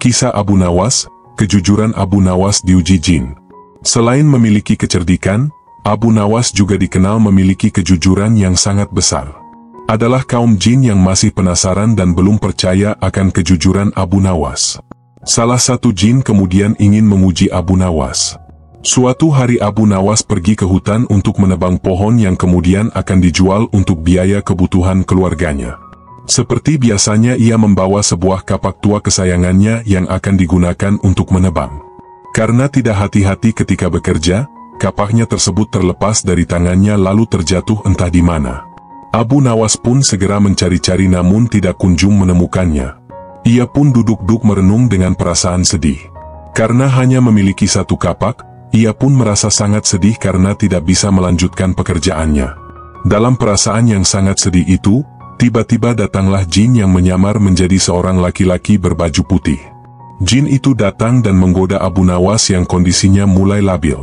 Kisah Abu Nawas, kejujuran Abu Nawas diuji jin. Selain memiliki kecerdikan, Abu Nawas juga dikenal memiliki kejujuran yang sangat besar. Adalah kaum jin yang masih penasaran dan belum percaya akan kejujuran Abu Nawas. Salah satu jin kemudian ingin menguji Abu Nawas. Suatu hari Abu Nawas pergi ke hutan untuk menebang pohon yang kemudian akan dijual untuk biaya kebutuhan keluarganya. Seperti biasanya ia membawa sebuah kapak tua kesayangannya yang akan digunakan untuk menebang. Karena tidak hati-hati ketika bekerja, kapaknya tersebut terlepas dari tangannya lalu terjatuh entah di mana. Abu Nawas pun segera mencari-cari namun tidak kunjung menemukannya. Ia pun duduk-duduk merenung dengan perasaan sedih. Karena hanya memiliki satu kapak, ia pun merasa sangat sedih karena tidak bisa melanjutkan pekerjaannya. Dalam perasaan yang sangat sedih itu, tiba-tiba datanglah jin yang menyamar menjadi seorang laki-laki berbaju putih. Jin itu datang dan menggoda Abu Nawas yang kondisinya mulai labil.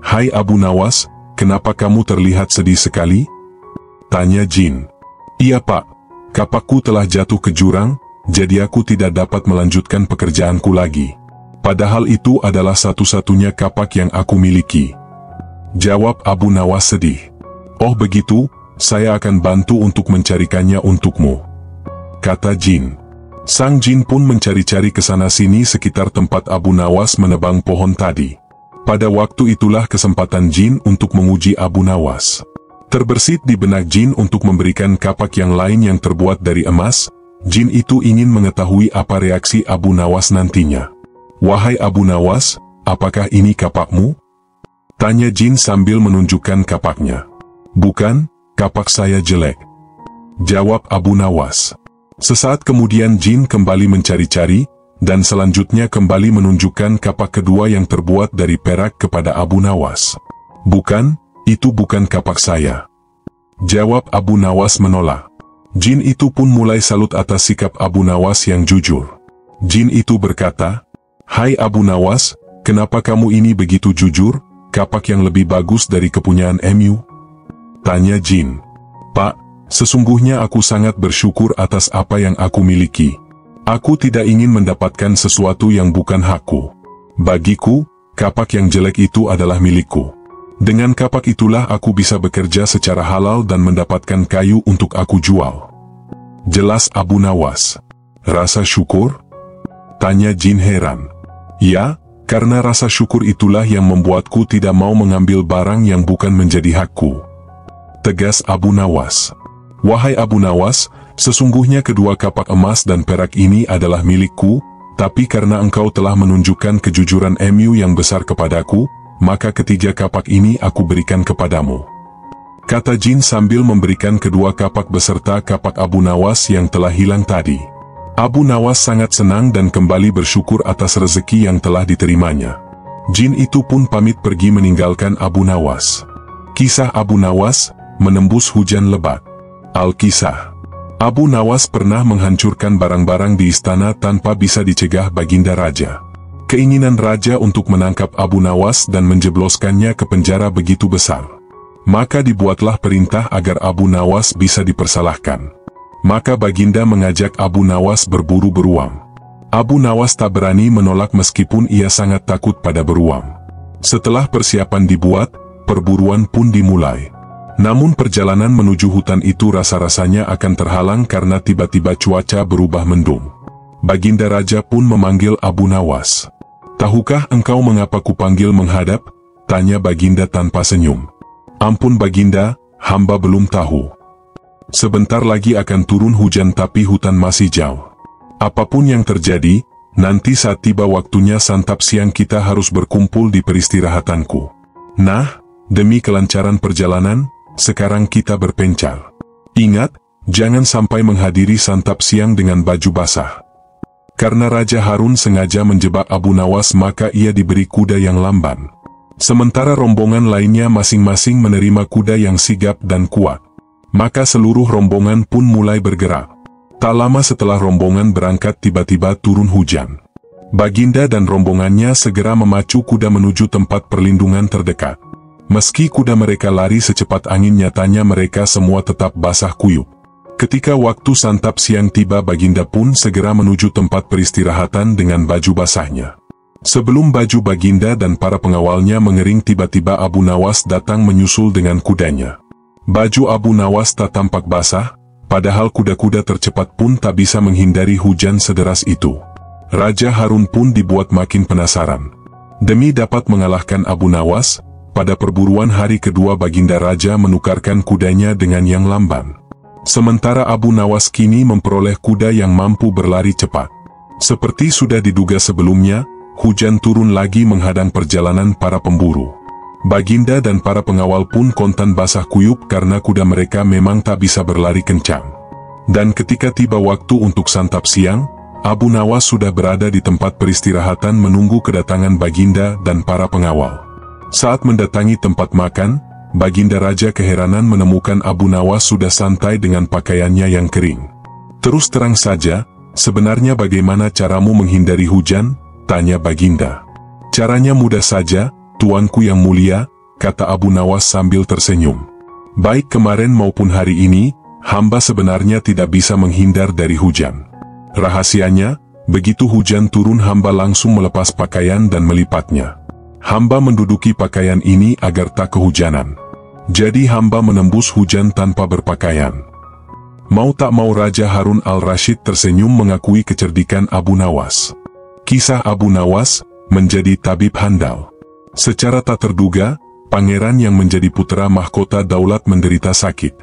"Hai Abu Nawas, kenapa kamu terlihat sedih sekali?" tanya jin. "Iya Pak, kapakku telah jatuh ke jurang, jadi aku tidak dapat melanjutkan pekerjaanku lagi. Padahal itu adalah satu-satunya kapak yang aku miliki," jawab Abu Nawas sedih. "Oh begitu, saya akan bantu untuk mencarikannya untukmu," kata jin. Sang jin pun mencari-cari ke sana-sini sekitar tempat Abu Nawas menebang pohon tadi. Pada waktu itulah kesempatan jin untuk menguji Abu Nawas. Terbersit di benak jin untuk memberikan kapak yang lain yang terbuat dari emas. Jin itu ingin mengetahui apa reaksi Abu Nawas nantinya. "Wahai Abu Nawas, apakah ini kapakmu?" tanya jin sambil menunjukkan kapaknya. "Bukan, kapak saya jelek," jawab Abu Nawas. Sesaat kemudian jin kembali mencari-cari, dan selanjutnya kembali menunjukkan kapak kedua yang terbuat dari perak kepada Abu Nawas. "Bukan, itu bukan kapak saya," jawab Abu Nawas menolak. Jin itu pun mulai salut atas sikap Abu Nawas yang jujur. Jin itu berkata, "Hai Abu Nawas, kenapa kamu ini begitu jujur? Kapak yang lebih bagus dari kepunyaan MU?" tanya jin. "Pak, sesungguhnya aku sangat bersyukur atas apa yang aku miliki. Aku tidak ingin mendapatkan sesuatu yang bukan hakku. Bagiku, kapak yang jelek itu adalah milikku. Dengan kapak itulah aku bisa bekerja secara halal dan mendapatkan kayu untuk aku jual," jelas Abu Nawas. "Rasa syukur?" tanya jin heran. "Ya, karena rasa syukur itulah yang membuatku tidak mau mengambil barang yang bukan menjadi hakku," tegas Abu Nawas. "Wahai Abu Nawas, sesungguhnya kedua kapak emas dan perak ini adalah milikku, tapi karena engkau telah menunjukkan kejujuran MU yang besar kepadaku, maka ketiga kapak ini aku berikan kepadamu," kata jin sambil memberikan kedua kapak beserta kapak Abu Nawas yang telah hilang tadi. Abu Nawas sangat senang dan kembali bersyukur atas rezeki yang telah diterimanya. Jin itu pun pamit pergi meninggalkan Abu Nawas. Kisah Abu Nawas, menembus hujan lebat. Alkisah. Abu Nawas pernah menghancurkan barang-barang di istana tanpa bisa dicegah baginda raja. Keinginan raja untuk menangkap Abu Nawas dan menjebloskannya ke penjara begitu besar. Maka dibuatlah perintah agar Abu Nawas bisa dipersalahkan. Maka baginda mengajak Abu Nawas berburu beruang. Abu Nawas tak berani menolak meskipun ia sangat takut pada beruang. Setelah persiapan dibuat, perburuan pun dimulai. Namun perjalanan menuju hutan itu rasa-rasanya akan terhalang karena tiba-tiba cuaca berubah mendung. Baginda raja pun memanggil Abu Nawas. "Tahukah engkau mengapa kupanggil menghadap?" tanya baginda tanpa senyum. "Ampun baginda, hamba belum tahu. Sebentar lagi akan turun hujan tapi hutan masih jauh. Apapun yang terjadi, nanti saat tiba waktunya santap siang kita harus berkumpul di peristirahatanku. Nah, demi kelancaran perjalanan, sekarang kita berpencar. Ingat, jangan sampai menghadiri santap siang dengan baju basah." Karena Raja Harun sengaja menjebak Abu Nawas maka ia diberi kuda yang lamban. Sementara rombongan lainnya masing-masing menerima kuda yang sigap dan kuat. Maka seluruh rombongan pun mulai bergerak. Tak lama setelah rombongan berangkat tiba-tiba turun hujan. Baginda dan rombongannya segera memacu kuda menuju tempat perlindungan terdekat. Meski kuda mereka lari secepat angin, nyatanya mereka semua tetap basah kuyup. Ketika waktu santap siang tiba, Baginda pun segera menuju tempat peristirahatan dengan baju basahnya. Sebelum baju Baginda dan para pengawalnya mengering, tiba-tiba Abu Nawas datang menyusul dengan kudanya. Baju Abu Nawas tak tampak basah, padahal kuda-kuda tercepat pun tak bisa menghindari hujan sederas itu. Raja Harun pun dibuat makin penasaran. Demi dapat mengalahkan Abu Nawas, pada perburuan hari kedua Baginda Raja menukarkan kudanya dengan yang lamban. Sementara Abu Nawas kini memperoleh kuda yang mampu berlari cepat. Seperti sudah diduga sebelumnya, hujan turun lagi menghadang perjalanan para pemburu. Baginda dan para pengawal pun kontan basah kuyup karena kuda mereka memang tak bisa berlari kencang. Dan ketika tiba waktu untuk santap siang, Abu Nawas sudah berada di tempat peristirahatan menunggu kedatangan Baginda dan para pengawal. Saat mendatangi tempat makan, Baginda Raja keheranan menemukan Abu Nawas sudah santai dengan pakaiannya yang kering. "Terus terang saja, sebenarnya bagaimana caramu menghindari hujan?" tanya Baginda. "Caranya mudah saja, tuanku yang mulia," kata Abu Nawas sambil tersenyum. "Baik kemarin maupun hari ini, hamba sebenarnya tidak bisa menghindar dari hujan. Rahasianya, begitu hujan turun hamba langsung melepas pakaian dan melipatnya. Hamba menduduki pakaian ini agar tak kehujanan. Jadi hamba menembus hujan tanpa berpakaian." Mau tak mau Raja Harun al-Rashid tersenyum mengakui kecerdikan Abu Nawas. Kisah Abu Nawas menjadi tabib handal. Secara tak terduga, pangeran yang menjadi putra mahkota daulat menderita sakit.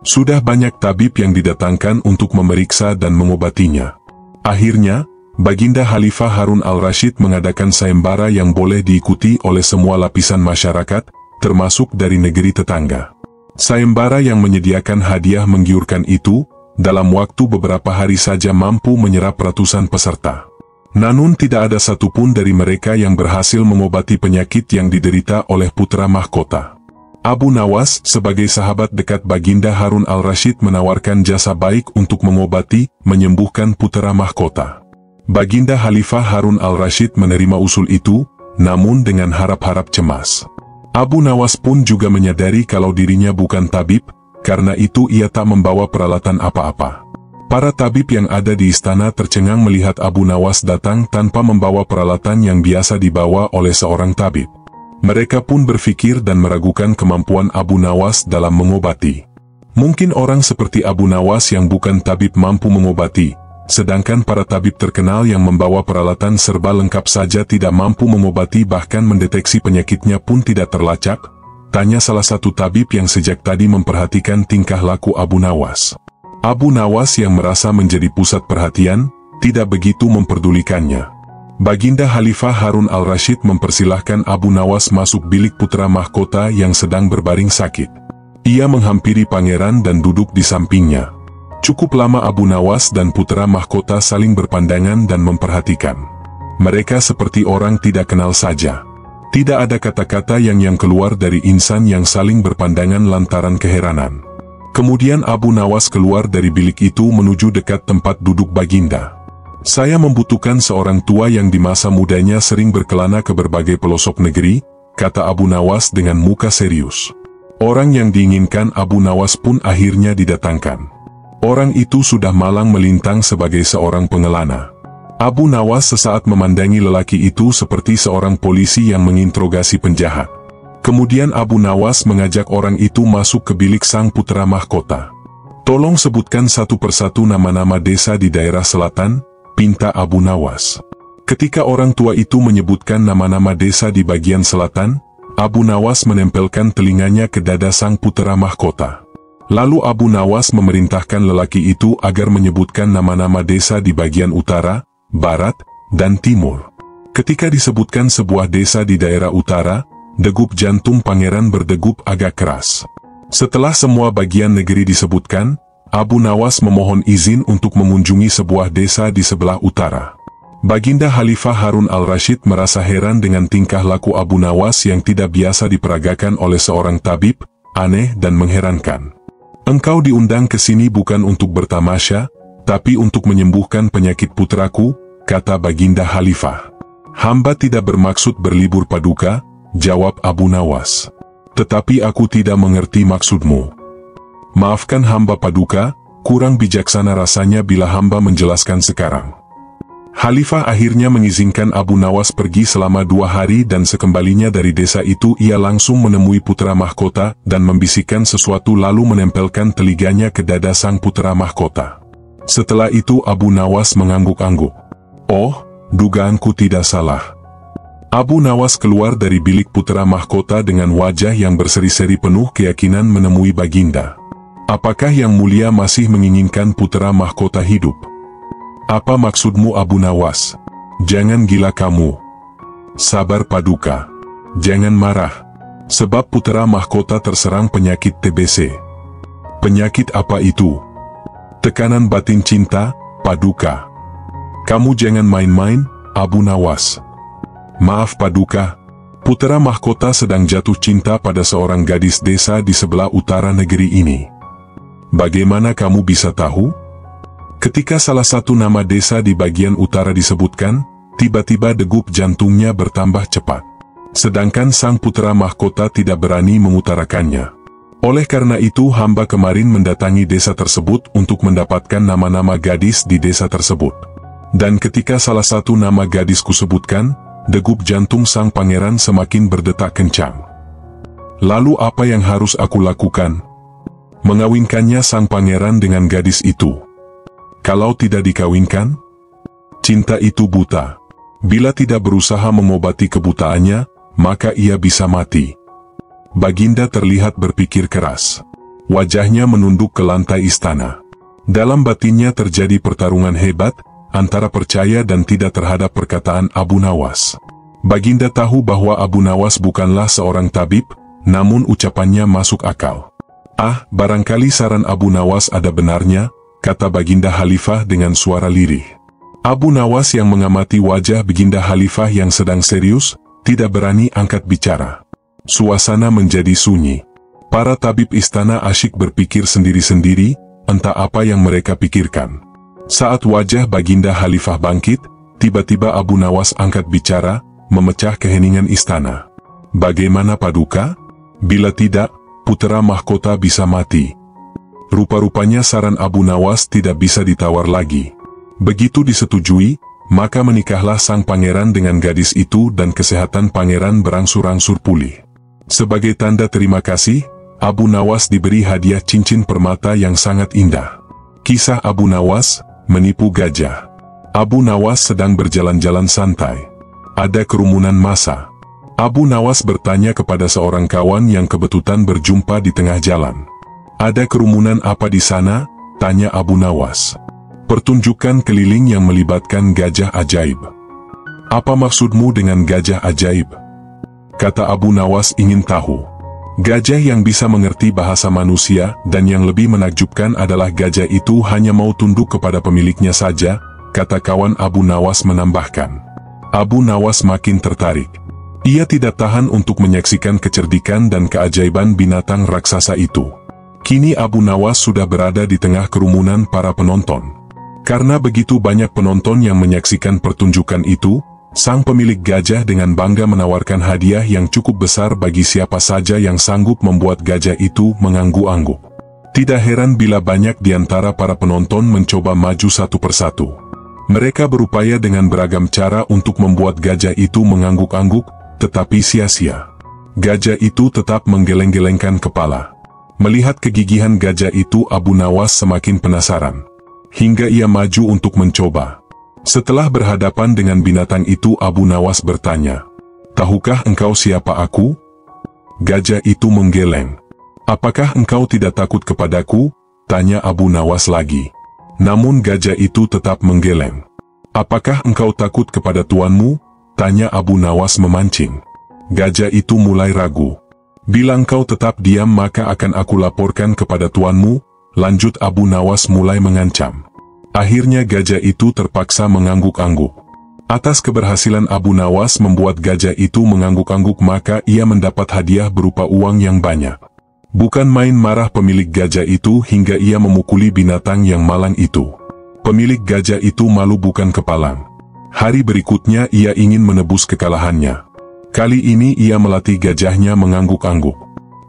Sudah banyak tabib yang didatangkan untuk memeriksa dan mengobatinya. Akhirnya, Baginda Khalifah Harun al-Rashid mengadakan sayembara yang boleh diikuti oleh semua lapisan masyarakat, termasuk dari negeri tetangga. Sayembara yang menyediakan hadiah menggiurkan itu, dalam waktu beberapa hari saja mampu menyerap ratusan peserta. Namun tidak ada satupun dari mereka yang berhasil mengobati penyakit yang diderita oleh putra mahkota. Abu Nawas, sebagai sahabat dekat Baginda Harun al-Rashid, menawarkan jasa baik untuk mengobati, menyembuhkan putra mahkota. Baginda Khalifah Harun al-Rashid menerima usul itu, namun dengan harap-harap cemas. Abu Nawas pun juga menyadari kalau dirinya bukan tabib, karena itu ia tak membawa peralatan apa-apa. Para tabib yang ada di istana tercengang melihat Abu Nawas datang tanpa membawa peralatan yang biasa dibawa oleh seorang tabib. Mereka pun berpikir dan meragukan kemampuan Abu Nawas dalam mengobati. Mungkin orang seperti Abu Nawas yang bukan tabib mampu mengobati, sedangkan para tabib terkenal yang membawa peralatan serba lengkap saja tidak mampu mengobati, bahkan mendeteksi penyakitnya pun tidak terlacak, tanya salah satu tabib yang sejak tadi memperhatikan tingkah laku Abu Nawas. Abu Nawas yang merasa menjadi pusat perhatian, tidak begitu memperdulikannya. Baginda Khalifah Harun al-Rashid mempersilahkan Abu Nawas masuk bilik putra mahkota yang sedang berbaring sakit. Ia menghampiri pangeran dan duduk di sampingnya. Cukup lama Abu Nawas dan putra mahkota saling berpandangan dan memperhatikan. Mereka seperti orang tidak kenal saja. Tidak ada kata-kata yang keluar dari insan yang saling berpandangan lantaran keheranan. Kemudian Abu Nawas keluar dari bilik itu menuju dekat tempat duduk Baginda. "Saya membutuhkan seorang tua yang di masa mudanya sering berkelana ke berbagai pelosok negeri," kata Abu Nawas dengan muka serius. Orang yang diinginkan Abu Nawas pun akhirnya didatangkan. Orang itu sudah malang melintang sebagai seorang pengelana. Abu Nawas sesaat memandangi lelaki itu seperti seorang polisi yang menginterogasi penjahat. Kemudian Abu Nawas mengajak orang itu masuk ke bilik sang putra mahkota. "Tolong sebutkan satu persatu nama-nama desa di daerah selatan," pinta Abu Nawas. Ketika orang tua itu menyebutkan nama-nama desa di bagian selatan, Abu Nawas menempelkan telinganya ke dada sang putra mahkota. Lalu Abu Nawas memerintahkan lelaki itu agar menyebutkan nama-nama desa di bagian utara, barat, dan timur. Ketika disebutkan sebuah desa di daerah utara, degup jantung pangeran berdegup agak keras. Setelah semua bagian negeri disebutkan, Abu Nawas memohon izin untuk mengunjungi sebuah desa di sebelah utara. Baginda Khalifah Harun al-Rashid merasa heran dengan tingkah laku Abu Nawas yang tidak biasa diperagakan oleh seorang tabib, aneh dan mengherankan. "Engkau diundang ke sini bukan untuk bertamasya, tapi untuk menyembuhkan penyakit putraku," kata Baginda Khalifah. "Hamba tidak bermaksud berlibur paduka," jawab Abu Nawas. Tetapi aku tidak mengerti maksudmu. Maafkan hamba Paduka, kurang bijaksana rasanya bila hamba menjelaskan sekarang. Khalifah akhirnya mengizinkan Abu Nawas pergi selama 2 hari dan sekembalinya dari desa itu ia langsung menemui putra mahkota dan membisikkan sesuatu lalu menempelkan telinganya ke dada sang putra mahkota. Setelah itu Abu Nawas mengangguk-angguk. Oh, dugaanku tidak salah. Abu Nawas keluar dari bilik putra mahkota dengan wajah yang berseri-seri penuh keyakinan menemui Baginda. Apakah Yang Mulia masih menginginkan putra mahkota hidup? Apa maksudmu Abu Nawas? Jangan gila kamu. Sabar Paduka. Jangan marah. Sebab putra mahkota terserang penyakit TBC. Penyakit apa itu? Tekanan batin cinta, Paduka. Kamu jangan main-main, Abu Nawas. Maaf Paduka, putra mahkota sedang jatuh cinta pada seorang gadis desa di sebelah utara negeri ini. Bagaimana kamu bisa tahu? Ketika salah satu nama desa di bagian utara disebutkan, tiba-tiba degup jantungnya bertambah cepat. Sedangkan sang putra mahkota tidak berani mengutarakannya. Oleh karena itu hamba kemarin mendatangi desa tersebut untuk mendapatkan nama-nama gadis di desa tersebut. Dan ketika salah satu nama gadis kusebutkan, degup jantung sang pangeran semakin berdetak kencang. Lalu apa yang harus aku lakukan? Mengawinkannya sang pangeran dengan gadis itu. Kalau tidak dikawinkan, cinta itu buta. Bila tidak berusaha mengobati kebutaannya, maka ia bisa mati. Baginda terlihat berpikir keras. Wajahnya menunduk ke lantai istana. Dalam batinnya terjadi pertarungan hebat, antara percaya dan tidak terhadap perkataan Abu Nawas. Baginda tahu bahwa Abu Nawas bukanlah seorang tabib, namun ucapannya masuk akal. Ah, barangkali saran Abu Nawas ada benarnya, kata Baginda Khalifah dengan suara lirih. Abu Nawas yang mengamati wajah Baginda Khalifah yang sedang serius, tidak berani angkat bicara. Suasana menjadi sunyi. Para tabib istana asyik berpikir sendiri-sendiri, entah apa yang mereka pikirkan. Saat wajah Baginda Khalifah bangkit, tiba-tiba Abu Nawas angkat bicara, memecah keheningan istana. Bagaimana Paduka? Bila tidak, putra mahkota bisa mati. Rupa-rupanya saran Abu Nawas tidak bisa ditawar lagi. Begitu disetujui, maka menikahlah sang pangeran dengan gadis itu dan kesehatan pangeran berangsur-angsur pulih. Sebagai tanda terima kasih, Abu Nawas diberi hadiah cincin permata yang sangat indah. Kisah Abu Nawas, menipu gajah. Abu Nawas sedang berjalan-jalan santai. Ada kerumunan massa. Abu Nawas bertanya kepada seorang kawan yang kebetulan berjumpa di tengah jalan. Ada kerumunan apa di sana? Tanya Abu Nawas. Pertunjukan keliling yang melibatkan gajah ajaib. Apa maksudmu dengan gajah ajaib? Kata Abu Nawas ingin tahu. Gajah yang bisa mengerti bahasa manusia dan yang lebih menakjubkan adalah gajah itu hanya mau tunduk kepada pemiliknya saja, kata kawan Abu Nawas menambahkan. Abu Nawas makin tertarik. Ia tidak tahan untuk menyaksikan kecerdikan dan keajaiban binatang raksasa itu. Kini Abu Nawas sudah berada di tengah kerumunan para penonton. Karena begitu banyak penonton yang menyaksikan pertunjukan itu, sang pemilik gajah dengan bangga menawarkan hadiah yang cukup besar bagi siapa saja yang sanggup membuat gajah itu mengangguk-angguk. Tidak heran bila banyak di antara para penonton mencoba maju satu persatu. Mereka berupaya dengan beragam cara untuk membuat gajah itu mengangguk-angguk, tetapi sia-sia. Gajah itu tetap menggeleng-gelengkan kepala. Melihat kegigihan gajah itu, Abu Nawas semakin penasaran. Hingga ia maju untuk mencoba. Setelah berhadapan dengan binatang itu, Abu Nawas bertanya, "Tahukah engkau siapa aku?" Gajah itu menggeleng. "Apakah engkau tidak takut kepadaku?" tanya Abu Nawas lagi. Namun gajah itu tetap menggeleng. "Apakah engkau takut kepada tuanmu?" tanya Abu Nawas memancing. Gajah itu mulai ragu. "Bila engkau tetap diam maka akan aku laporkan kepada tuanmu," lanjut Abu Nawas mulai mengancam. Akhirnya gajah itu terpaksa mengangguk-angguk. Atas keberhasilan Abu Nawas membuat gajah itu mengangguk-angguk maka ia mendapat hadiah berupa uang yang banyak. Bukan main marah pemilik gajah itu hingga ia memukuli binatang yang malang itu. Pemilik gajah itu malu bukan kepalang. Hari berikutnya ia ingin menebus kekalahannya. Kali ini ia melatih gajahnya mengangguk-angguk.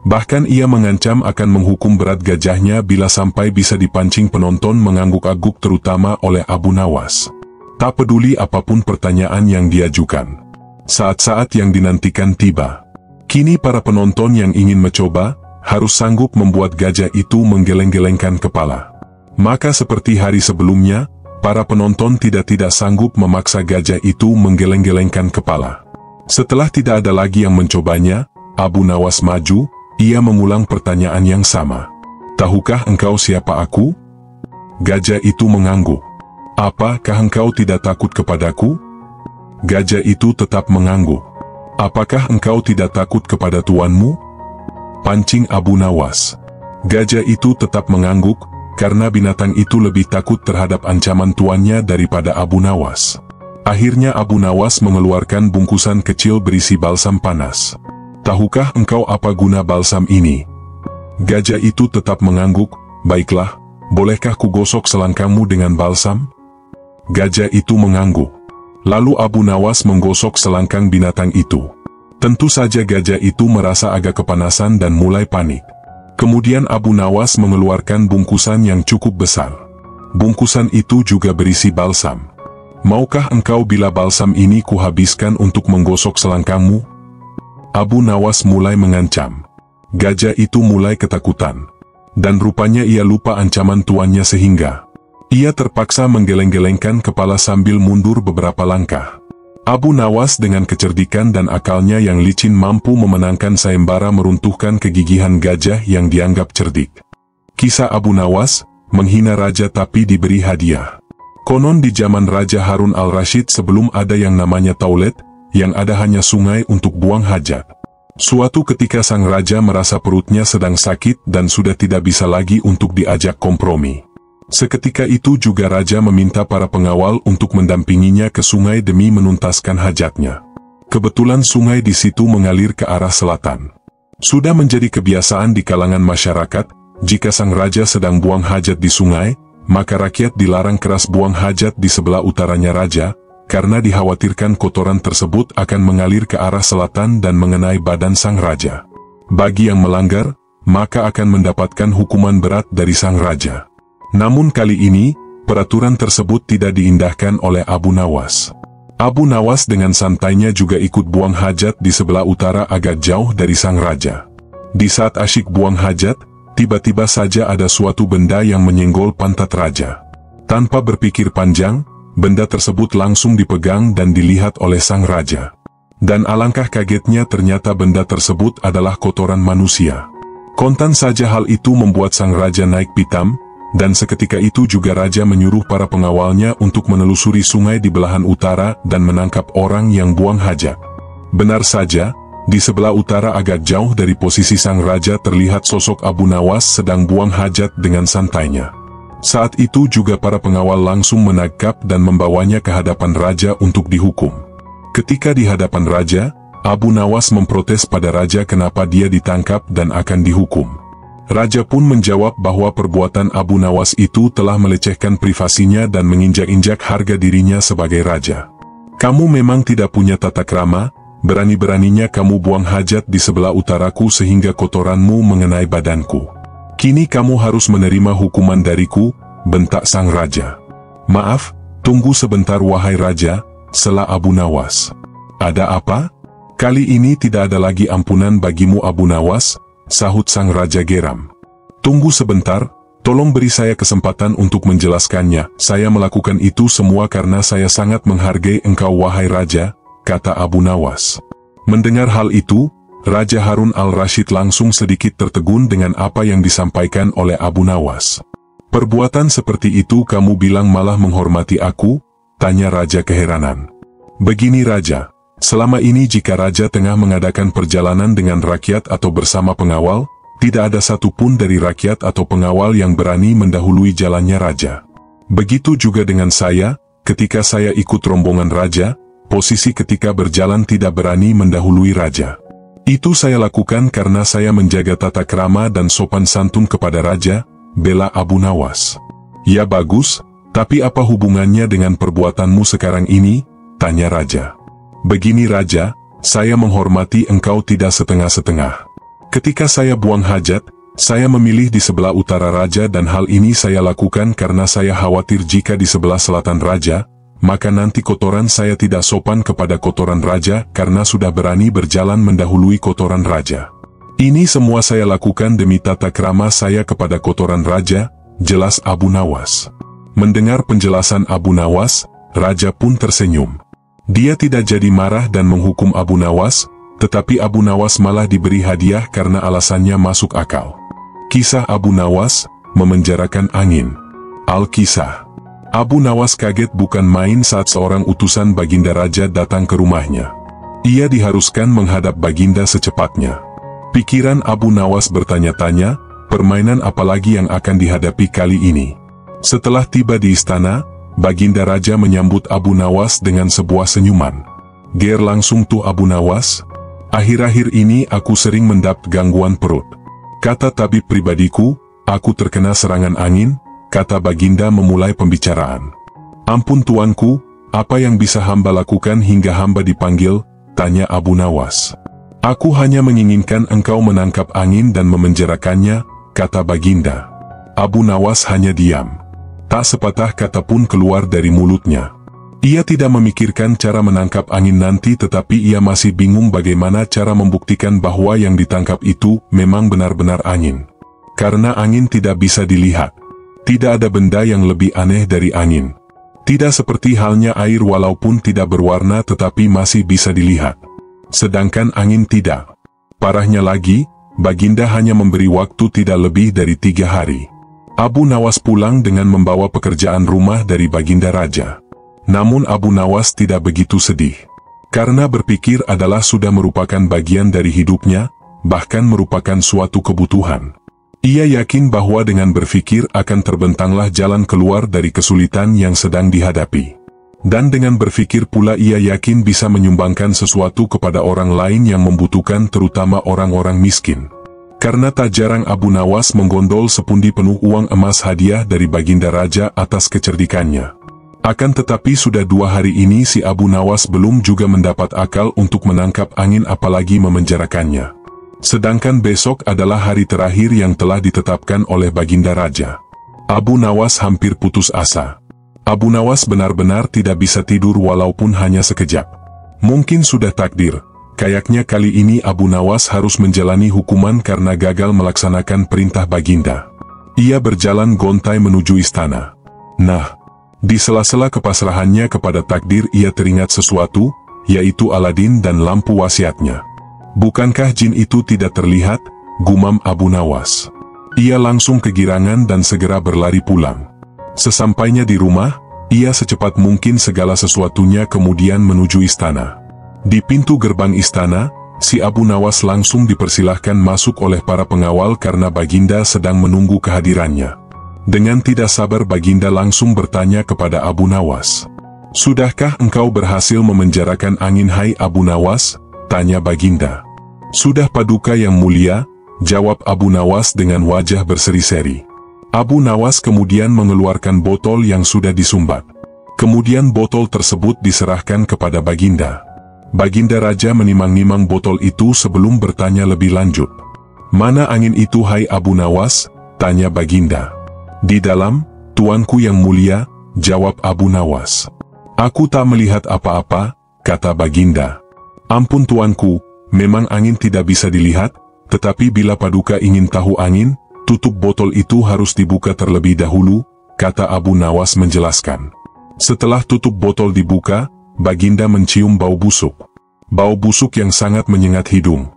Bahkan ia mengancam akan menghukum berat gajahnya bila sampai bisa dipancing penonton mengangguk-angguk terutama oleh Abu Nawas. Tak peduli apapun pertanyaan yang diajukan. Saat-saat yang dinantikan tiba. Kini para penonton yang ingin mencoba, harus sanggup membuat gajah itu menggeleng-gelengkan kepala. Maka seperti hari sebelumnya, para penonton tidak sanggup memaksa gajah itu menggeleng-gelengkan kepala. Setelah tidak ada lagi yang mencobanya, Abu Nawas maju. Ia mengulang pertanyaan yang sama. Tahukah engkau siapa aku? Gajah itu mengangguk. Apakah engkau tidak takut kepadaku? Gajah itu tetap mengangguk. Apakah engkau tidak takut kepada tuanmu? Pancing Abu Nawas. Gajah itu tetap mengangguk, karena binatang itu lebih takut terhadap ancaman tuannya daripada Abu Nawas. Akhirnya Abu Nawas mengeluarkan bungkusan kecil berisi balsam panas. Tahukah engkau apa guna balsam ini? Gajah itu tetap mengangguk. Baiklah, bolehkah kugosok selangkangmu dengan balsam? Gajah itu mengangguk. Lalu Abu Nawas menggosok selangkang binatang itu. Tentu saja gajah itu merasa agak kepanasan dan mulai panik. Kemudian Abu Nawas mengeluarkan bungkusan yang cukup besar. Bungkusan itu juga berisi balsam. Maukah engkau bila balsam ini kuhabiskan untuk menggosok selangkangmu? Abu Nawas mulai mengancam. Gajah itu mulai ketakutan. Dan rupanya ia lupa ancaman tuannya sehingga ia terpaksa menggeleng-gelengkan kepala sambil mundur beberapa langkah. Abu Nawas dengan kecerdikan dan akalnya yang licin mampu memenangkan sayembara meruntuhkan kegigihan gajah yang dianggap cerdik. Kisah Abu Nawas, menghina raja tapi diberi hadiah. Konon di zaman Raja Harun al-Rashid sebelum ada yang namanya taulet, yang ada hanya sungai untuk buang hajat. Suatu ketika sang raja merasa perutnya sedang sakit dan sudah tidak bisa lagi untuk diajak kompromi. Seketika itu juga raja meminta para pengawal untuk mendampinginya ke sungai demi menuntaskan hajatnya. Kebetulan sungai di situ mengalir ke arah selatan. Sudah menjadi kebiasaan di kalangan masyarakat, jika sang raja sedang buang hajat di sungai, maka rakyat dilarang keras buang hajat di sebelah utaranya raja, karena dikhawatirkan kotoran tersebut akan mengalir ke arah selatan dan mengenai badan sang raja. Bagi yang melanggar, maka akan mendapatkan hukuman berat dari sang raja. Namun kali ini, peraturan tersebut tidak diindahkan oleh Abu Nawas. Abu Nawas dengan santainya juga ikut buang hajat di sebelah utara agak jauh dari sang raja. Di saat asyik buang hajat, tiba-tiba saja ada suatu benda yang menyenggol pantat raja. Tanpa berpikir panjang, benda tersebut langsung dipegang dan dilihat oleh sang raja. Dan alangkah kagetnya ternyata benda tersebut adalah kotoran manusia. Kontan saja hal itu membuat sang raja naik pitam, dan seketika itu juga raja menyuruh para pengawalnya untuk menelusuri sungai di belahan utara dan menangkap orang yang buang hajat. Benar saja, di sebelah utara agak jauh dari posisi sang raja terlihat sosok Abu Nawas sedang buang hajat dengan santainya. Saat itu juga para pengawal langsung menangkap dan membawanya ke hadapan raja untuk dihukum. Ketika di hadapan raja, Abu Nawas memprotes pada raja kenapa dia ditangkap dan akan dihukum. Raja pun menjawab bahwa perbuatan Abu Nawas itu telah melecehkan privasinya dan menginjak-injak harga dirinya sebagai raja. Kamu memang tidak punya tata krama, berani-beraninya kamu buang hajat di sebelah utaraku sehingga kotoranmu mengenai badanku. Kini kamu harus menerima hukuman dariku, bentak sang raja. Maaf, tunggu sebentar wahai raja, sela Abu Nawas. Ada apa? Kali ini tidak ada lagi ampunan bagimu Abu Nawas, sahut sang raja geram. Tunggu sebentar, tolong beri saya kesempatan untuk menjelaskannya. Saya melakukan itu semua karena saya sangat menghargai engkau wahai raja, kata Abu Nawas. Mendengar hal itu, Raja Harun al-Rashid langsung sedikit tertegun dengan apa yang disampaikan oleh Abu Nawas. Perbuatan seperti itu kamu bilang malah menghormati aku? Tanya raja keheranan. Begini raja, selama ini jika raja tengah mengadakan perjalanan dengan rakyat atau bersama pengawal, tidak ada satupun dari rakyat atau pengawal yang berani mendahului jalannya raja. Begitu juga dengan saya, ketika saya ikut rombongan raja, posisi ketika berjalan tidak berani mendahului raja. Itu saya lakukan karena saya menjaga tata krama dan sopan santun kepada raja, bela Abu Nawas. Ya bagus, tapi apa hubungannya dengan perbuatanmu sekarang ini? Tanya raja. Begini raja, saya menghormati engkau tidak setengah-setengah. Ketika saya buang hajat, saya memilih di sebelah utara raja dan hal ini saya lakukan karena saya khawatir jika di sebelah selatan raja, maka nanti kotoran saya tidak sopan kepada kotoran raja karena sudah berani berjalan mendahului kotoran raja. Ini semua saya lakukan demi tata krama saya kepada kotoran raja, jelas Abu Nawas. Mendengar penjelasan Abu Nawas, raja pun tersenyum. Dia tidak jadi marah dan menghukum Abu Nawas, tetapi Abu Nawas malah diberi hadiah karena alasannya masuk akal. Kisah Abu Nawas, memenjarakan angin. Al-Kisah. Abu Nawas kaget bukan main saat seorang utusan Baginda Raja datang ke rumahnya. Ia diharuskan menghadap Baginda secepatnya. Pikiran Abu Nawas bertanya-tanya, permainan apalagi yang akan dihadapi kali ini. Setelah tiba di istana, Baginda Raja menyambut Abu Nawas dengan sebuah senyuman. "Ger langsung tuh Abu Nawas. Akhir-akhir ini aku sering mendapat gangguan perut. Kata tabib pribadiku, aku terkena serangan angin," kata Baginda memulai pembicaraan. "Ampun tuanku, apa yang bisa hamba lakukan hingga hamba dipanggil?" tanya Abu Nawas. "Aku hanya menginginkan engkau menangkap angin dan memenjarakannya," kata Baginda. Abu Nawas hanya diam. Tak sepatah kata pun keluar dari mulutnya. Ia tidak memikirkan cara menangkap angin nanti, tetapi ia masih bingung bagaimana cara membuktikan bahwa yang ditangkap itu memang benar-benar angin. Karena angin tidak bisa dilihat. Tidak ada benda yang lebih aneh dari angin. Tidak seperti halnya air walaupun tidak berwarna tetapi masih bisa dilihat. Sedangkan angin tidak. Parahnya lagi, Baginda hanya memberi waktu tidak lebih dari 3 hari. Abu Nawas pulang dengan membawa pekerjaan rumah dari Baginda Raja. Namun Abu Nawas tidak begitu sedih. Karena berpikir adalah sudah merupakan bagian dari hidupnya, bahkan merupakan suatu kebutuhan. Ia yakin bahwa dengan berpikir akan terbentanglah jalan keluar dari kesulitan yang sedang dihadapi. Dan dengan berpikir pula ia yakin bisa menyumbangkan sesuatu kepada orang lain yang membutuhkan, terutama orang-orang miskin. Karena tak jarang Abu Nawas menggondol sepundi penuh uang emas hadiah dari Baginda Raja atas kecerdikannya. Akan tetapi sudah 2 hari ini si Abu Nawas belum juga mendapat akal untuk menangkap angin apalagi memenjarakannya. Sedangkan besok adalah hari terakhir yang telah ditetapkan oleh Baginda Raja. Abu Nawas hampir putus asa. Abu Nawas benar-benar tidak bisa tidur walaupun hanya sekejap. Mungkin sudah takdir. Kayaknya kali ini Abu Nawas harus menjalani hukuman karena gagal melaksanakan perintah Baginda. Ia berjalan gontai menuju istana. Nah, di sela-sela kepasrahannya kepada takdir ia teringat sesuatu, yaitu Aladin dan lampu wasiatnya. Bukankah jin itu tidak terlihat? Gumam Abu Nawas. Ia langsung kegirangan dan segera berlari pulang. Sesampainya di rumah, ia secepat mungkin segala sesuatunya kemudian menuju istana. Di pintu gerbang istana, si Abu Nawas langsung dipersilahkan masuk oleh para pengawal karena Baginda sedang menunggu kehadirannya. Dengan tidak sabar Baginda langsung bertanya kepada Abu Nawas. "Sudahkah engkau berhasil memenjarakan angin hai Abu Nawas?" tanya Baginda. "Sudah Paduka yang mulia," jawab Abu Nawas dengan wajah berseri-seri. Abu Nawas kemudian mengeluarkan botol yang sudah disumbat. Kemudian botol tersebut diserahkan kepada Baginda. Baginda Raja menimang-nimang botol itu sebelum bertanya lebih lanjut. "Mana angin itu hai Abu Nawas?" tanya Baginda. "Di dalam, tuanku yang mulia," jawab Abu Nawas. "Aku tak melihat apa-apa," kata Baginda. "Ampun tuanku, memang angin tidak bisa dilihat, tetapi bila Paduka ingin tahu angin, tutup botol itu harus dibuka terlebih dahulu," kata Abu Nawas menjelaskan. Setelah tutup botol dibuka, Baginda mencium bau busuk. Bau busuk yang sangat menyengat hidung.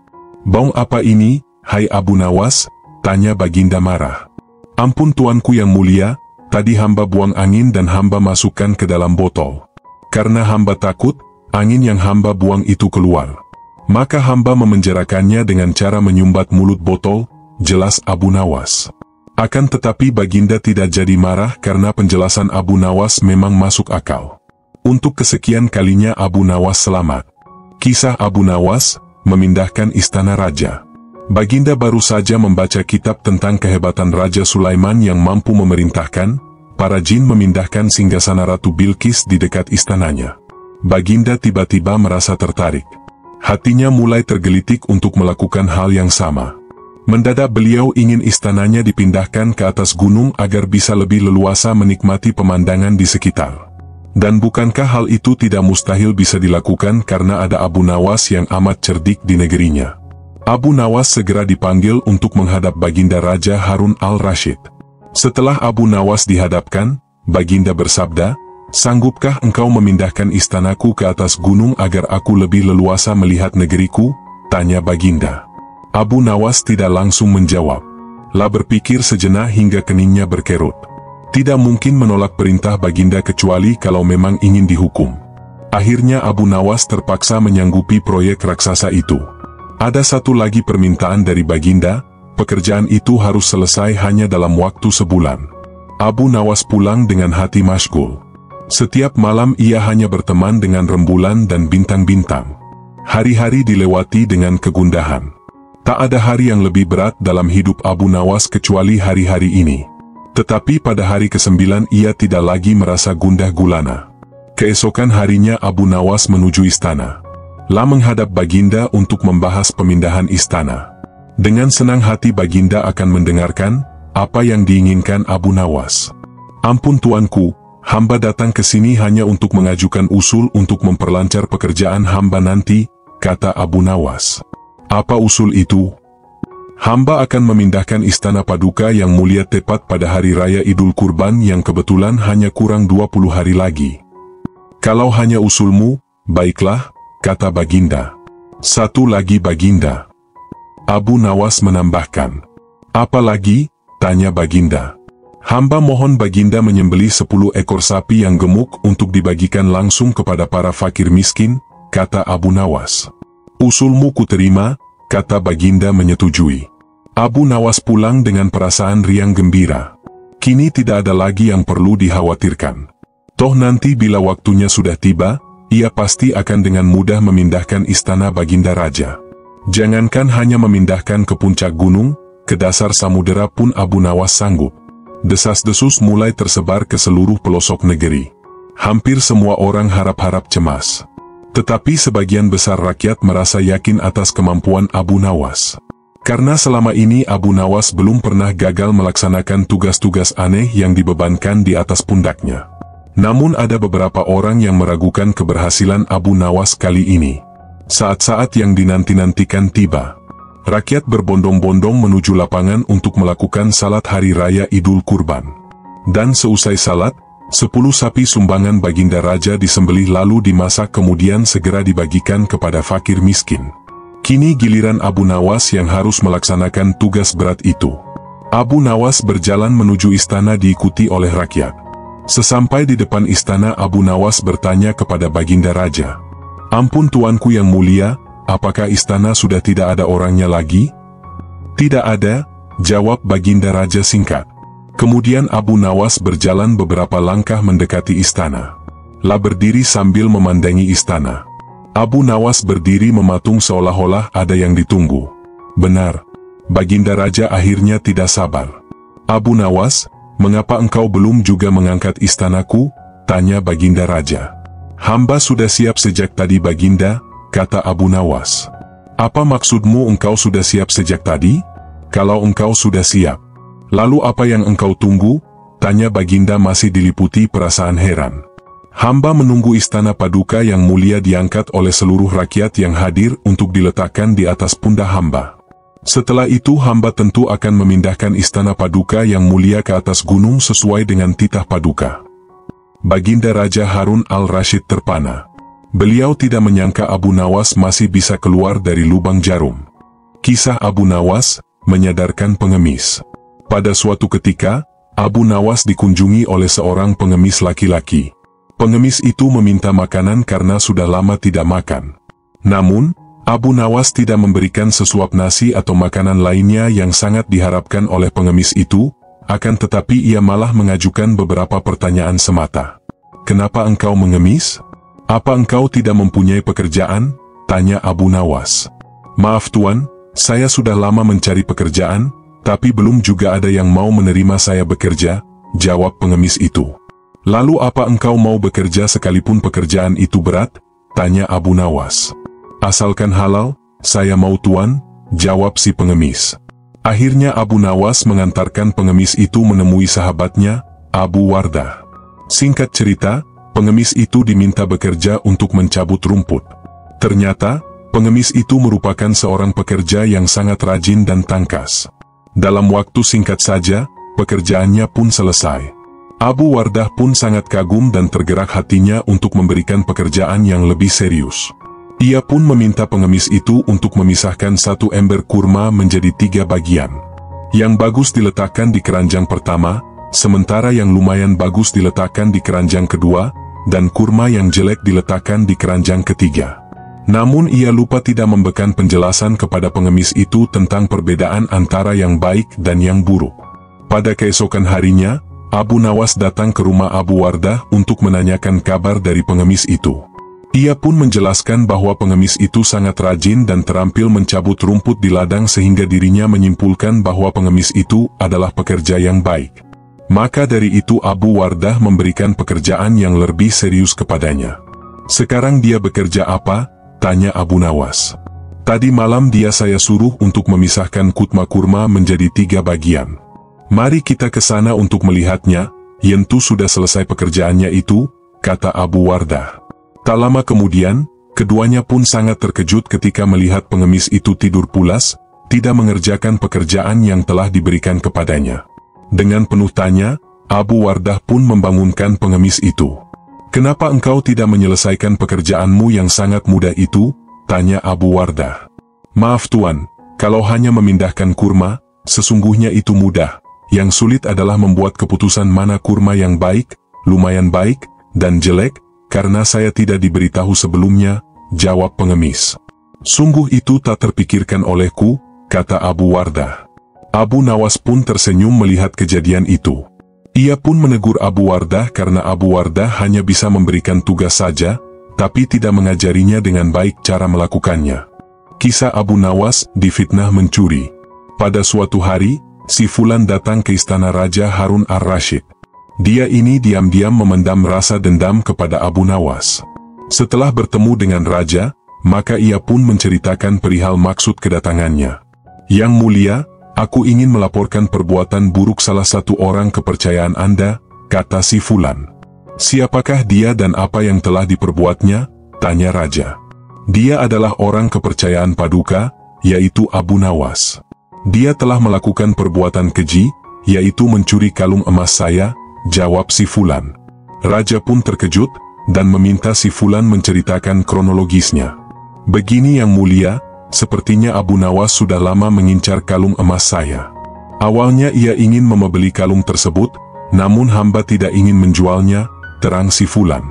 "Bau apa ini, hai Abu Nawas?" tanya Baginda marah. "Ampun tuanku yang mulia, tadi hamba buang angin dan hamba masukkan ke dalam botol. Karena hamba takut, angin yang hamba buang itu keluar. Maka hamba memenjarakannya dengan cara menyumbat mulut botol," jelas Abu Nawas. Akan tetapi Baginda tidak jadi marah karena penjelasan Abu Nawas memang masuk akal. Untuk kesekian kalinya Abu Nawas selamat. Kisah Abu Nawas, memindahkan istana raja. Baginda baru saja membaca kitab tentang kehebatan Raja Sulaiman yang mampu memerintahkan para jin memindahkan singgasana Ratu Bilqis di dekat istananya. Baginda tiba-tiba merasa tertarik. Hatinya mulai tergelitik untuk melakukan hal yang sama. Mendadak beliau ingin istananya dipindahkan ke atas gunung agar bisa lebih leluasa menikmati pemandangan di sekitar. Dan bukankah hal itu tidak mustahil bisa dilakukan karena ada Abu Nawas yang amat cerdik di negerinya. Abu Nawas segera dipanggil untuk menghadap Baginda Raja Harun al-Rashid. Setelah Abu Nawas dihadapkan, Baginda bersabda, "Sanggupkah engkau memindahkan istanaku ke atas gunung agar aku lebih leluasa melihat negeriku?" tanya Baginda. Abu Nawas tidak langsung menjawab. Lah berpikir sejenak hingga keningnya berkerut. Tidak mungkin menolak perintah Baginda kecuali kalau memang ingin dihukum. Akhirnya Abu Nawas terpaksa menyanggupi proyek raksasa itu. Ada satu lagi permintaan dari Baginda, pekerjaan itu harus selesai hanya dalam waktu sebulan. Abu Nawas pulang dengan hati masyghul. Setiap malam ia hanya berteman dengan rembulan dan bintang-bintang. Hari-hari dilewati dengan kegundahan. Tak ada hari yang lebih berat dalam hidup Abu Nawas kecuali hari-hari ini. Tetapi pada hari ke-9 ia tidak lagi merasa gundah gulana. Keesokan harinya Abu Nawas menuju istana. Lah menghadap Baginda untuk membahas pemindahan istana. Dengan senang hati Baginda akan mendengarkan apa yang diinginkan Abu Nawas. "Ampun tuanku, hamba datang ke sini hanya untuk mengajukan usul untuk memperlancar pekerjaan hamba nanti," kata Abu Nawas. "Apa usul itu?" "Hamba akan memindahkan istana Paduka yang mulia tepat pada hari raya Idul Kurban yang kebetulan hanya kurang 20 hari lagi." "Kalau hanya usulmu, baiklah," kata Baginda. "Satu lagi Baginda." Abu Nawas menambahkan. "Apa lagi?" tanya Baginda. "Hamba mohon Baginda menyembelih 10 ekor sapi yang gemuk untuk dibagikan langsung kepada para fakir miskin," kata Abu Nawas. "Usulmu kuterima," kata Baginda menyetujui. Abu Nawas pulang dengan perasaan riang gembira. Kini tidak ada lagi yang perlu dikhawatirkan. Toh nanti bila waktunya sudah tiba, ia pasti akan dengan mudah memindahkan istana Baginda Raja. Jangankan hanya memindahkan ke puncak gunung, ke dasar samudera pun Abu Nawas sanggup. Desas-desus mulai tersebar ke seluruh pelosok negeri. Hampir semua orang harap-harap cemas. Tetapi sebagian besar rakyat merasa yakin atas kemampuan Abu Nawas. Karena selama ini Abu Nawas belum pernah gagal melaksanakan tugas-tugas aneh yang dibebankan di atas pundaknya. Namun ada beberapa orang yang meragukan keberhasilan Abu Nawas kali ini. Saat-saat yang dinanti-nantikan tiba. Rakyat berbondong-bondong menuju lapangan untuk melakukan salat hari raya Idul Kurban. Dan seusai salat, 10 sapi sumbangan Baginda Raja disembelih lalu dimasak kemudian segera dibagikan kepada fakir miskin. Kini giliran Abu Nawas yang harus melaksanakan tugas berat itu. Abu Nawas berjalan menuju istana diikuti oleh rakyat. Sesampai di depan istana Abu Nawas bertanya kepada Baginda Raja. "Ampun tuanku yang mulia, apakah istana sudah tidak ada orangnya lagi?" "Tidak ada," jawab Baginda Raja singkat. Kemudian Abu Nawas berjalan beberapa langkah mendekati istana. Lah berdiri sambil memandangi istana. Abu Nawas berdiri mematung seolah-olah ada yang ditunggu. "Benar." Baginda Raja akhirnya tidak sabar. "Abu Nawas, mengapa engkau belum juga mengangkat istanaku?" tanya Baginda Raja. "Hamba sudah siap sejak tadi Baginda," kata Abu Nawas. "Apa maksudmu engkau sudah siap sejak tadi? Kalau engkau sudah siap, lalu apa yang engkau tunggu?" tanya Baginda masih diliputi perasaan heran. "Hamba menunggu istana Paduka yang mulia diangkat oleh seluruh rakyat yang hadir untuk diletakkan di atas pundak hamba. Setelah itu hamba tentu akan memindahkan istana Paduka yang mulia ke atas gunung sesuai dengan titah Paduka." Baginda Raja Harun al-Rashid terpana. Beliau tidak menyangka Abu Nawas masih bisa keluar dari lubang jarum. Kisah Abu Nawas menyadarkan pengemis. Pada suatu ketika, Abu Nawas dikunjungi oleh seorang pengemis laki-laki. Pengemis itu meminta makanan karena sudah lama tidak makan. Namun, Abu Nawas tidak memberikan sesuap nasi atau makanan lainnya yang sangat diharapkan oleh pengemis itu, akan tetapi ia malah mengajukan beberapa pertanyaan semata. "Kenapa engkau mengemis? Apa engkau tidak mempunyai pekerjaan?" tanya Abu Nawas. "Maaf tuan, saya sudah lama mencari pekerjaan, tapi belum juga ada yang mau menerima saya bekerja," jawab pengemis itu. "Lalu apa engkau mau bekerja sekalipun pekerjaan itu berat?" tanya Abu Nawas. "Asalkan halal, saya mau tuan," jawab si pengemis. Akhirnya Abu Nawas mengantarkan pengemis itu menemui sahabatnya, Abu Wardah. Singkat cerita, pengemis itu diminta bekerja untuk mencabut rumput. Ternyata, pengemis itu merupakan seorang pekerja yang sangat rajin dan tangkas. Dalam waktu singkat saja, pekerjaannya pun selesai. Abu Wardah pun sangat kagum dan tergerak hatinya untuk memberikan pekerjaan yang lebih serius. Ia pun meminta pengemis itu untuk memisahkan satu ember kurma menjadi 3 bagian. Yang bagus diletakkan di keranjang pertama, sementara yang lumayan bagus diletakkan di keranjang kedua, dan kurma yang jelek diletakkan di keranjang ketiga. Namun ia lupa tidak memberikan penjelasan kepada pengemis itu tentang perbedaan antara yang baik dan yang buruk. Pada keesokan harinya, Abu Nawas datang ke rumah Abu Wardah untuk menanyakan kabar dari pengemis itu. Ia pun menjelaskan bahwa pengemis itu sangat rajin dan terampil mencabut rumput di ladang sehingga dirinya menyimpulkan bahwa pengemis itu adalah pekerja yang baik. Maka dari itu Abu Wardah memberikan pekerjaan yang lebih serius kepadanya. "Sekarang dia bekerja apa?" tanya Abu Nawas. "Tadi malam dia saya suruh untuk memisahkan kutma kurma menjadi 3 bagian. Mari kita ke sana untuk melihatnya, yentu sudah selesai pekerjaannya itu," kata Abu Wardah. Tak lama kemudian, keduanya pun sangat terkejut ketika melihat pengemis itu tidur pulas, tidak mengerjakan pekerjaan yang telah diberikan kepadanya. Dengan penuh tanya, Abu Wardah pun membangunkan pengemis itu. "Kenapa engkau tidak menyelesaikan pekerjaanmu yang sangat mudah itu?" tanya Abu Wardah. "Maaf Tuan, kalau hanya memindahkan kurma, sesungguhnya itu mudah. Yang sulit adalah membuat keputusan mana kurma yang baik, lumayan baik, dan jelek, karena saya tidak diberitahu sebelumnya," jawab pengemis. "Sungguh itu tak terpikirkan olehku," kata Abu Wardah. Abu Nawas pun tersenyum melihat kejadian itu. Ia pun menegur Abu Wardah karena Abu Wardah hanya bisa memberikan tugas saja, tapi tidak mengajarinya dengan baik cara melakukannya. Kisah Abu Nawas difitnah mencuri. Pada suatu hari, si Fulan datang ke istana Raja Harun ar-Rasyid. Dia ini diam-diam memendam rasa dendam kepada Abu Nawas. Setelah bertemu dengan Raja, maka ia pun menceritakan perihal maksud kedatangannya. "Yang mulia, aku ingin melaporkan perbuatan buruk salah satu orang kepercayaan Anda," kata si Fulan. "Siapakah dia dan apa yang telah diperbuatnya?" tanya Raja. "Dia adalah orang kepercayaan Paduka, yaitu Abu Nawas. Dia telah melakukan perbuatan keji, yaitu mencuri kalung emas saya," jawab si Fulan. Raja pun terkejut, dan meminta si Fulan menceritakan kronologisnya. "Begini yang mulia, sepertinya Abu Nawas sudah lama mengincar kalung emas saya. Awalnya ia ingin membeli kalung tersebut, namun hamba tidak ingin menjualnya," terang si Fulan.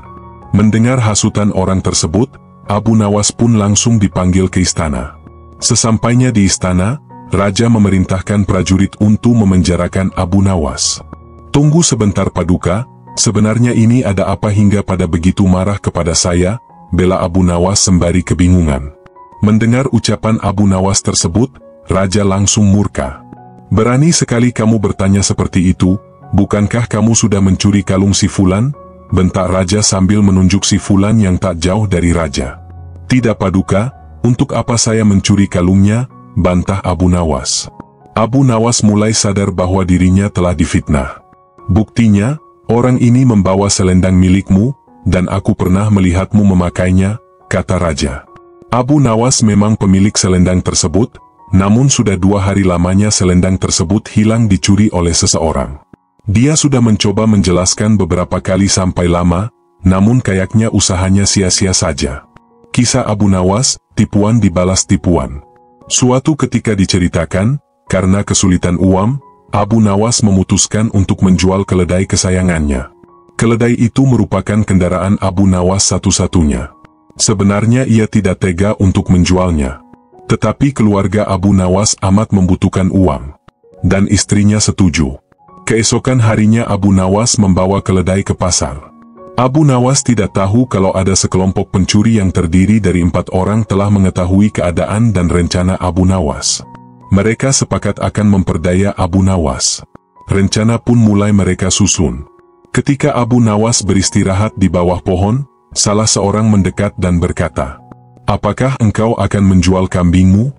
Mendengar hasutan orang tersebut, Abu Nawas pun langsung dipanggil ke istana. Sesampainya di istana, Raja memerintahkan prajurit untuk memenjarakan Abu Nawas. "Tunggu sebentar Paduka, sebenarnya ini ada apa hingga pada begitu marah kepada saya?" bela Abu Nawas sembari kebingungan. Mendengar ucapan Abu Nawas tersebut, Raja langsung murka. "Berani sekali kamu bertanya seperti itu, bukankah kamu sudah mencuri kalung si Fulan?" bentak Raja sambil menunjuk si Fulan yang tak jauh dari Raja. "Tidak Paduka, untuk apa saya mencuri kalungnya?" bantah Abu Nawas. Abu Nawas mulai sadar bahwa dirinya telah difitnah. "Buktinya, orang ini membawa selendang milikmu, dan aku pernah melihatmu memakainya," kata Raja. Abu Nawas memang pemilik selendang tersebut, namun sudah 2 hari lamanya selendang tersebut hilang dicuri oleh seseorang. Dia sudah mencoba menjelaskan beberapa kali sampai lama, namun kayaknya usahanya sia-sia saja. Kisah Abu Nawas, tipuan dibalas tipuan. Suatu ketika diceritakan, karena kesulitan uang, Abu Nawas memutuskan untuk menjual keledai kesayangannya. Keledai itu merupakan kendaraan Abu Nawas satu-satunya. Sebenarnya ia tidak tega untuk menjualnya. Tetapi keluarga Abu Nawas amat membutuhkan uang. Dan istrinya setuju. Keesokan harinya Abu Nawas membawa keledai ke pasar. Abu Nawas tidak tahu kalau ada sekelompok pencuri yang terdiri dari 4 orang telah mengetahui keadaan dan rencana Abu Nawas. Mereka sepakat akan memperdaya Abu Nawas. Rencana pun mulai mereka susun. Ketika Abu Nawas beristirahat di bawah pohon, salah seorang mendekat dan berkata, "Apakah engkau akan menjual kambingmu?"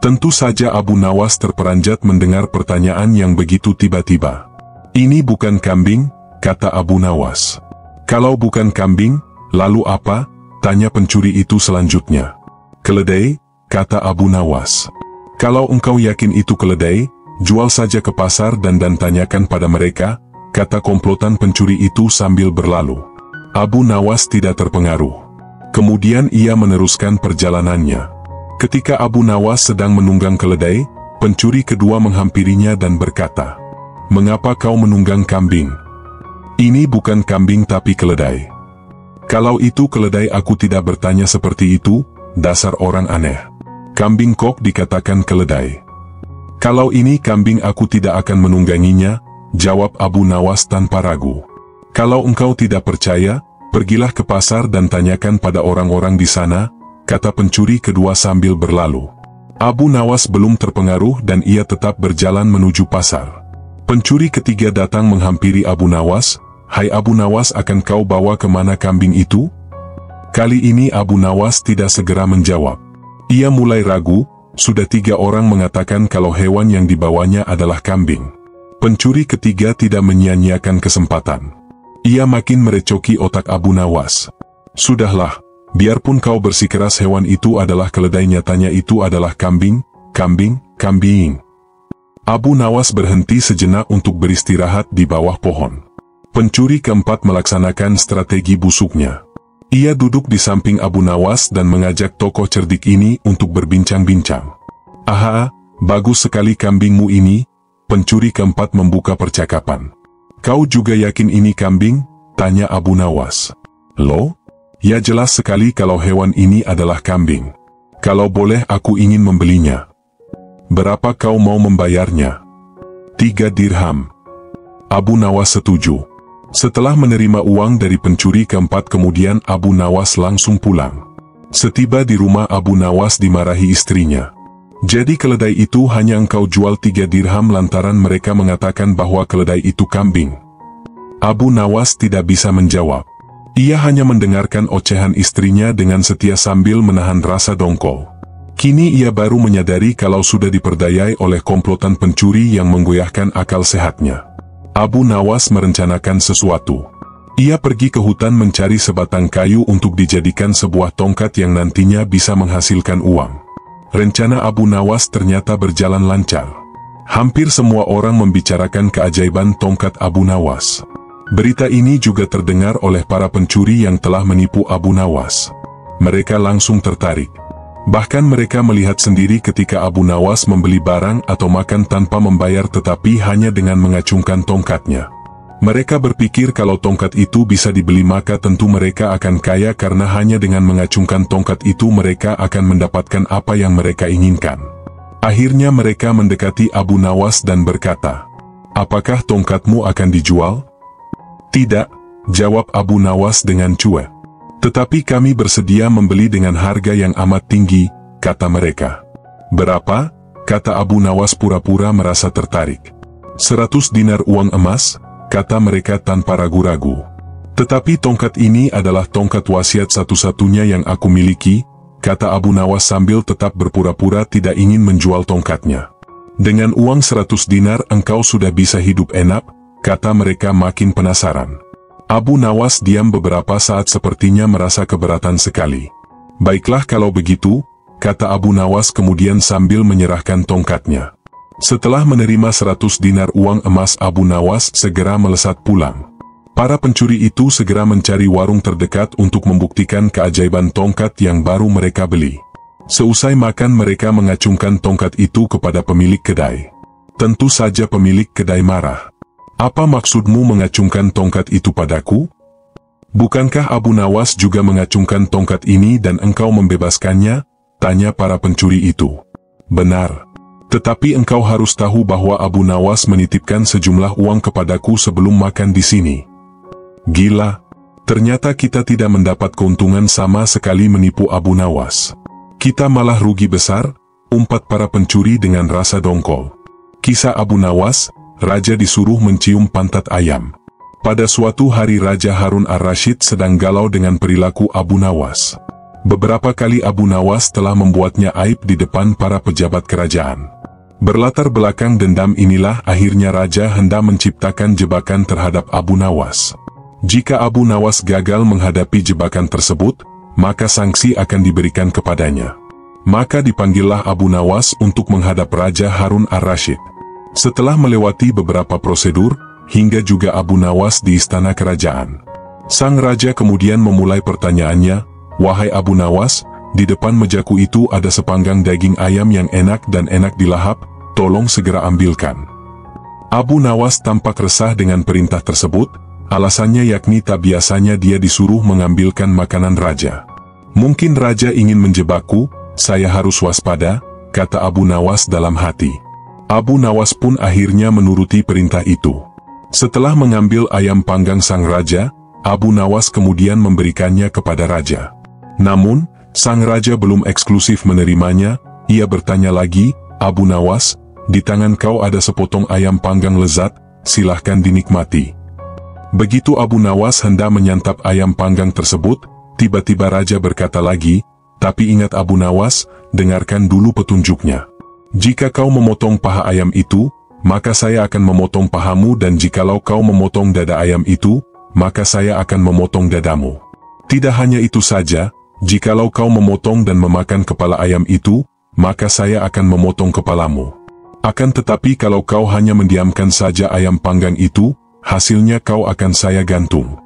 Tentu saja Abu Nawas terperanjat mendengar pertanyaan yang begitu tiba-tiba. "Ini bukan kambing," kata Abu Nawas. "Kalau bukan kambing, lalu apa?" tanya pencuri itu selanjutnya. "Keledai," kata Abu Nawas. "Kalau engkau yakin itu keledai, jual saja ke pasar dan tanyakan pada mereka," kata komplotan pencuri itu sambil berlalu. Abu Nawas tidak terpengaruh. Kemudian ia meneruskan perjalanannya. Ketika Abu Nawas sedang menunggang keledai, pencuri kedua menghampirinya dan berkata, "Mengapa kau menunggang kambing? Ini bukan kambing tapi keledai." "Kalau itu keledai aku tidak bertanya seperti itu, dasar orang aneh. Kambing kok dikatakan keledai." "Kalau ini kambing aku tidak akan menungganginya," jawab Abu Nawas tanpa ragu. "Kalau engkau tidak percaya, pergilah ke pasar dan tanyakan pada orang-orang di sana," kata pencuri kedua sambil berlalu. Abu Nawas belum terpengaruh dan ia tetap berjalan menuju pasar. Pencuri ketiga datang menghampiri Abu Nawas. "Hai Abu Nawas, akan kau bawa kemana kambing itu?" Kali ini Abu Nawas tidak segera menjawab. Ia mulai ragu, sudah 3 orang mengatakan kalau hewan yang dibawanya adalah kambing. Pencuri ketiga tidak menyia-nyiakan kesempatan. Ia makin merecoki otak Abu Nawas. "Sudahlah, biarpun kau bersikeras hewan itu adalah keledai, nyatanya itu adalah kambing, kambing, kambing." Abu Nawas berhenti sejenak untuk beristirahat di bawah pohon. Pencuri keempat melaksanakan strategi busuknya. Ia duduk di samping Abu Nawas dan mengajak tokoh cerdik ini untuk berbincang-bincang. "Aha, bagus sekali kambingmu ini," pencuri keempat membuka percakapan. "Kau juga yakin ini kambing?" tanya Abu Nawas. "Loh? Ya jelas sekali kalau hewan ini adalah kambing. Kalau boleh aku ingin membelinya." "Berapa kau mau membayarnya?" 3 dirham. Abu Nawas setuju. Setelah menerima uang dari pencuri keempat, kemudian Abu Nawas langsung pulang. Setiba di rumah, Abu Nawas dimarahi istrinya. "Jadi keledai itu hanya engkau jual 3 dirham lantaran mereka mengatakan bahwa keledai itu kambing?" Abu Nawas tidak bisa menjawab. Ia hanya mendengarkan ocehan istrinya dengan setia sambil menahan rasa dongkol. Kini ia baru menyadari kalau sudah diperdayai oleh komplotan pencuri yang menggoyahkan akal sehatnya. Abu Nawas merencanakan sesuatu. Ia pergi ke hutan mencari sebatang kayu untuk dijadikan sebuah tongkat yang nantinya bisa menghasilkan uang. Rencana Abu Nawas ternyata berjalan lancar. Hampir semua orang membicarakan keajaiban tongkat Abu Nawas. Berita ini juga terdengar oleh para pencuri yang telah menipu Abu Nawas. Mereka langsung tertarik. Bahkan mereka melihat sendiri ketika Abu Nawas membeli barang atau makan tanpa membayar tetapi hanya dengan mengacungkan tongkatnya. Mereka berpikir kalau tongkat itu bisa dibeli maka tentu mereka akan kaya karena hanya dengan mengacungkan tongkat itu mereka akan mendapatkan apa yang mereka inginkan. Akhirnya mereka mendekati Abu Nawas dan berkata, "Apakah tongkatmu akan dijual?" "Tidak," jawab Abu Nawas dengan cuek. "Tetapi kami bersedia membeli dengan harga yang amat tinggi," kata mereka. "Berapa?" kata Abu Nawas pura-pura merasa tertarik. 100 dinar uang emas, kata mereka tanpa ragu-ragu. "Tetapi tongkat ini adalah tongkat wasiat satu-satunya yang aku miliki," kata Abu Nawas sambil tetap berpura-pura tidak ingin menjual tongkatnya. "Dengan uang 100 dinar engkau sudah bisa hidup enak," kata mereka makin penasaran. Abu Nawas diam beberapa saat sepertinya merasa keberatan sekali. "Baiklah kalau begitu," kata Abu Nawas kemudian sambil menyerahkan tongkatnya. Setelah menerima 100 dinar uang emas, Abu Nawas segera melesat pulang. Para pencuri itu segera mencari warung terdekat untuk membuktikan keajaiban tongkat yang baru mereka beli. Seusai makan mereka mengacungkan tongkat itu kepada pemilik kedai. Tentu saja pemilik kedai marah. "Apa maksudmu mengacungkan tongkat itu padaku? Bukankah Abu Nawas juga mengacungkan tongkat ini dan engkau membebaskannya?" tanya para pencuri itu. "Benar. Tetapi engkau harus tahu bahwa Abu Nawas menitipkan sejumlah uang kepadaku sebelum makan di sini." "Gila. Ternyata kita tidak mendapat keuntungan sama sekali menipu Abu Nawas. Kita malah rugi besar," umpat para pencuri dengan rasa dongkol. Kisah Abu Nawas. Raja disuruh mencium pantat ayam. Pada suatu hari Raja Harun ar-Rasyid sedang galau dengan perilaku Abu Nawas. Beberapa kali Abu Nawas telah membuatnya aib di depan para pejabat kerajaan. Berlatar belakang dendam inilah akhirnya raja hendak menciptakan jebakan terhadap Abu Nawas. Jika Abu Nawas gagal menghadapi jebakan tersebut, maka sanksi akan diberikan kepadanya. Maka dipanggillah Abu Nawas untuk menghadap Raja Harun ar-Rasyid. Setelah melewati beberapa prosedur, hingga juga Abu Nawas di istana kerajaan. Sang raja kemudian memulai pertanyaannya, "Wahai Abu Nawas, di depan mejaku itu ada sepanggang daging ayam yang enak dan enak dilahap, tolong segera ambilkan." Abu Nawas tampak resah dengan perintah tersebut, alasannya yakni tak biasanya dia disuruh mengambilkan makanan raja. "Mungkin raja ingin menjebakku, saya harus waspada," kata Abu Nawas dalam hati. Abu Nawas pun akhirnya menuruti perintah itu. Setelah mengambil ayam panggang sang raja, Abu Nawas kemudian memberikannya kepada raja. Namun, sang raja belum eksklusif menerimanya, ia bertanya lagi, "Abu Nawas, di tangan kau ada sepotong ayam panggang lezat, silahkan dinikmati." Begitu Abu Nawas hendak menyantap ayam panggang tersebut, tiba-tiba raja berkata lagi, "Tapi ingat Abu Nawas, dengarkan dulu petunjuknya. Jika kau memotong paha ayam itu, maka saya akan memotong pahamu, dan jikalau kau memotong dada ayam itu, maka saya akan memotong dadamu. Tidak hanya itu saja, jikalau kau memotong dan memakan kepala ayam itu, maka saya akan memotong kepalamu. Akan tetapi kalau kau hanya mendiamkan saja ayam panggang itu, hasilnya kau akan saya gantung."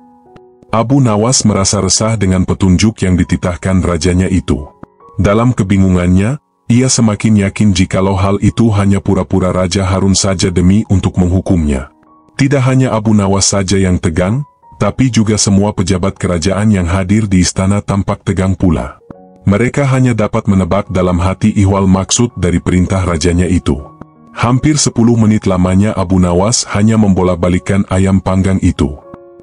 Abu Nawas merasa resah dengan petunjuk yang dititahkan rajanya itu. Dalam kebingungannya, ia semakin yakin jikalau hal itu hanya pura-pura Raja Harun saja demi untuk menghukumnya. Tidak hanya Abu Nawas saja yang tegang, tapi juga semua pejabat kerajaan yang hadir di istana tampak tegang pula. Mereka hanya dapat menebak dalam hati ihwal maksud dari perintah rajanya itu. Hampir 10 menit lamanya Abu Nawas hanya membolak-balikan ayam panggang itu.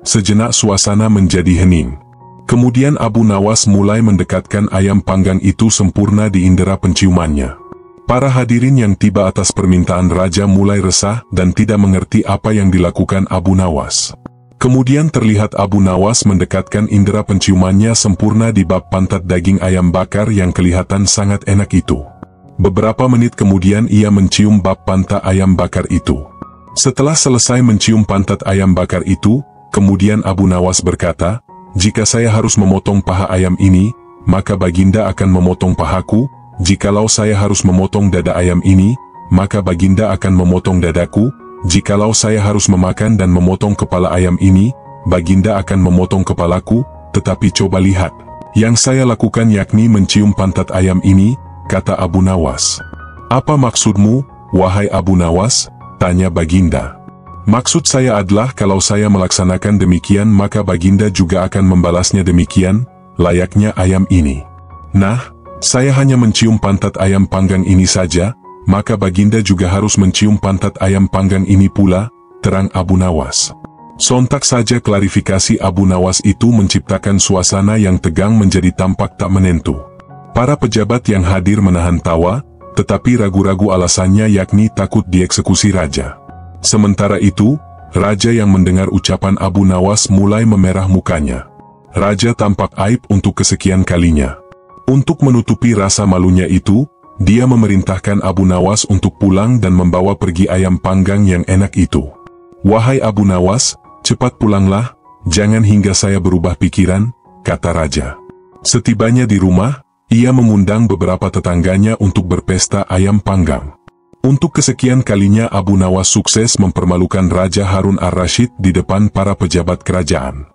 Sejenak suasana menjadi hening. Kemudian Abu Nawas mulai mendekatkan ayam panggang itu sempurna di indera penciumannya. Para hadirin yang tiba atas permintaan raja mulai resah dan tidak mengerti apa yang dilakukan Abu Nawas. Kemudian terlihat Abu Nawas mendekatkan indera penciumannya sempurna di bab pantat daging ayam bakar yang kelihatan sangat enak itu. Beberapa menit kemudian ia mencium bab pantat ayam bakar itu. Setelah selesai mencium pantat ayam bakar itu, kemudian Abu Nawas berkata, "Jika saya harus memotong paha ayam ini, maka Baginda akan memotong pahaku. Jikalau saya harus memotong dada ayam ini, maka Baginda akan memotong dadaku. Jikalau saya harus memakan dan memotong kepala ayam ini, Baginda akan memotong kepalaku. Tetapi coba lihat, yang saya lakukan yakni mencium pantat ayam ini," kata Abu Nawas. "Apa maksudmu, wahai Abu Nawas?" tanya Baginda. "Maksud saya adalah kalau saya melaksanakan demikian maka Baginda juga akan membalasnya demikian, layaknya ayam ini. Nah, saya hanya mencium pantat ayam panggang ini saja, maka Baginda juga harus mencium pantat ayam panggang ini pula," terang Abu Nawas. Sontak saja klarifikasi Abu Nawas itu menciptakan suasana yang tegang menjadi tampak tak menentu. Para pejabat yang hadir menahan tawa, tetapi ragu-ragu alasannya yakni takut dieksekusi raja. Sementara itu, raja yang mendengar ucapan Abu Nawas mulai memerah mukanya. Raja tampak aib untuk kesekian kalinya. Untuk menutupi rasa malunya itu, dia memerintahkan Abu Nawas untuk pulang dan membawa pergi ayam panggang yang enak itu. "Wahai Abu Nawas, cepat pulanglah, jangan hingga saya berubah pikiran," kata raja. Setibanya di rumah, ia mengundang beberapa tetangganya untuk berpesta ayam panggang. Untuk kesekian kalinya Abu Nawas sukses mempermalukan Raja Harun ar-Rasyid di depan para pejabat kerajaan.